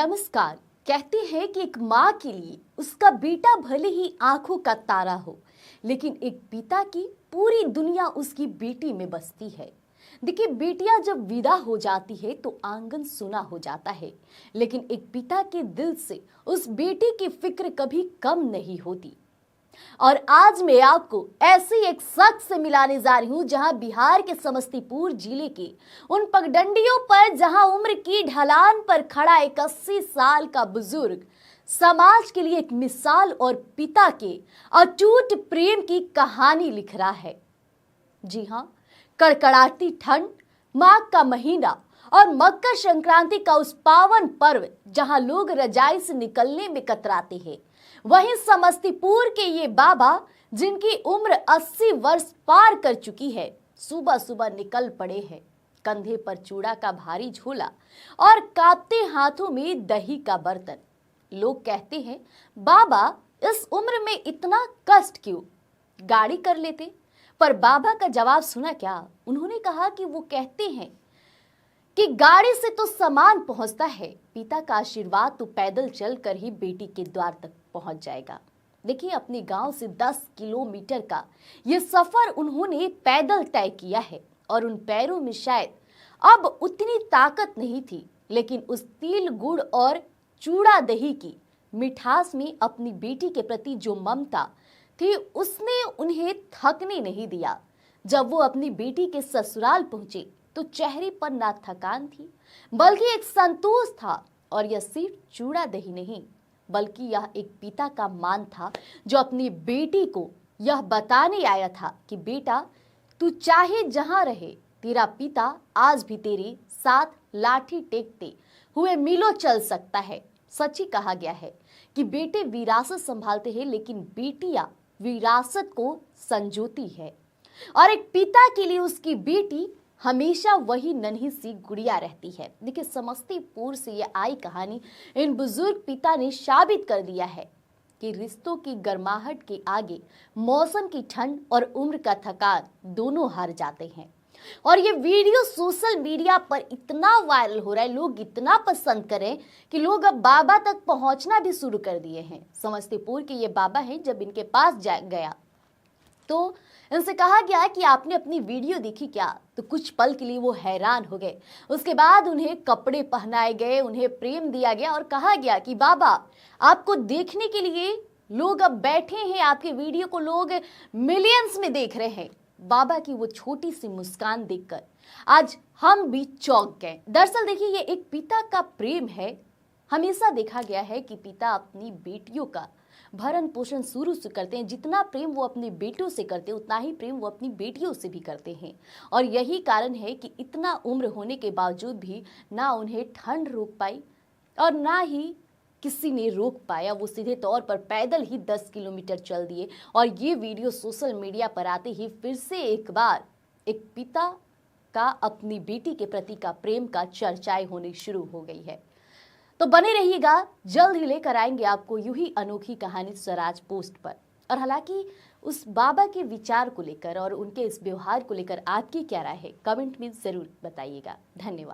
नमस्कार। कहते हैं कि एक माँ के लिए उसका बेटा भले ही आंखों का तारा हो, लेकिन एक पिता की पूरी दुनिया उसकी बेटी में बसती है। देखिए, बेटियां जब विदा हो जाती है तो आंगन सुना हो जाता है, लेकिन एक पिता के दिल से उस बेटी की फिक्र कभी कम नहीं होती। और आज मैं आपको ऐसी एक शख्स से मिलाने जा रही हूं जहां बिहार के समस्तीपुर जिले के उन पगडंडियों पर जहां उम्र की ढलान पर खड़ा एक 80 साल का बुजुर्ग समाज के लिए एक मिसाल और पिता के अटूट प्रेम की कहानी लिख रहा है। जी हां, कड़कड़ाती ठंड, माघ का महीना और मकर संक्रांति का उस पावन पर्व जहां लोग रजाई से निकलने में कतराते हैं, वहीं समस्तीपुर के ये बाबा जिनकी उम्र 80 वर्ष पार कर चुकी है, सुबह सुबह निकल पड़े हैं। कंधे पर चूड़ा का भारी झोला और कांपते हाथों में दही का बर्तन। लोग कहते हैं, बाबा इस उम्र में इतना कष्ट क्यों, गाड़ी कर लेते। पर बाबा का जवाब सुना क्या? उन्होंने कहा कि वो कहते हैं कि गाड़ी से तो सामान पहुंचता है, पिता का आशीर्वाद तो पैदल चलकर ही बेटी के द्वार तक पहुंच जाएगा। देखिए, अपने गांव से 10 किलोमीटर का ये सफर उन्होंने पैदल तय किया है और उन पैरों में शायद अब उतनी ताकत नहीं थी, लेकिन उस तिल गुड़ और चूड़ा दही की मिठास में अपनी बेटी के प्रति जो ममता थी उसने उन्हें थकने नहीं दिया। जब वो अपनी बेटी के ससुराल पहुंचे तो चेहरे पर ना थकान थी, बल्कि एक संतोष था। और यह सिर्फ चूड़ा दही नहीं, बल्कि यह एक पिता का मान था जो अपनी बेटी को यह बताने आया था कि बेटा, तू चाहे जहां रहे, तेरा पिता आज भी तेरे साथ लाठी टेकते हुए मीलों चल सकता है। सच ही कहा गया है कि बेटे विरासत संभालते हैं, लेकिन बेटियां विरासत को संजोती है। और एक पिता के लिए उसकी बेटी हमेशा वही नन्ही सी गुड़िया रहती है। देखिए, समस्तीपुर से ये आई कहानी इन बुजुर्ग पिता ने साबित कर दिया है कि रिश्तों की गर्माहट के आगे मौसम की ठंड और उम्र का थकान दोनों हार जाते हैं। और ये वीडियो सोशल मीडिया पर इतना वायरल हो रहा है, लोग इतना पसंद करें कि लोग अब बाबा तक पहुंचना भी शुरू कर दिए हैं। समस्तीपुर के ये बाबा हैं, जब इनके पास गया तो इनसे कहा गया कि आपने अपनी वीडियो देखी क्या? तो कुछ पल के लिए वो हैरान हो गए। उसके बाद उन्हें कपड़े पहनाए गए, उन्हें प्रेम दिया गया और कहा गया कि बाबा, आपको देखने के लिए लोग अब बैठे हैं, आपके वीडियो को लोग मिलियंस में देख रहे हैं। बाबा की वो छोटी सी मुस्कान देखकर आज हम भी चौंक गए। दरअसल देखिए, ये एक पिता का प्रेम है। हमेशा देखा गया है कि पिता अपनी बेटियों का भरण पोषण शुरू से करते हैं। जितना प्रेम वो अपनी बेटियों से करते हैं, उतना ही प्रेम वो अपनी बेटियों से भी करते हैं। और यही कारण है कि इतना उम्र होने के बावजूद भी ना उन्हें ठंड रोक पाई और ना ही किसी ने रोक पाया। वो सीधे तौर पर पैदल ही 10 किलोमीटर चल दिए। और ये वीडियो सोशल मीडिया पर आते ही फिर से एक बार एक पिता का अपनी बेटी के प्रति का प्रेम का चर्चाएं होनी शुरू हो गई है। तो बने रहिएगा, जल्द ही लेकर आएंगे आपको यूं ही अनोखी कहानी स्वराज पोस्ट पर। और हालांकि उस बाबा के विचार को लेकर और उनके इस व्यवहार को लेकर आपकी क्या राय है, कमेंट में जरूर बताइएगा। धन्यवाद।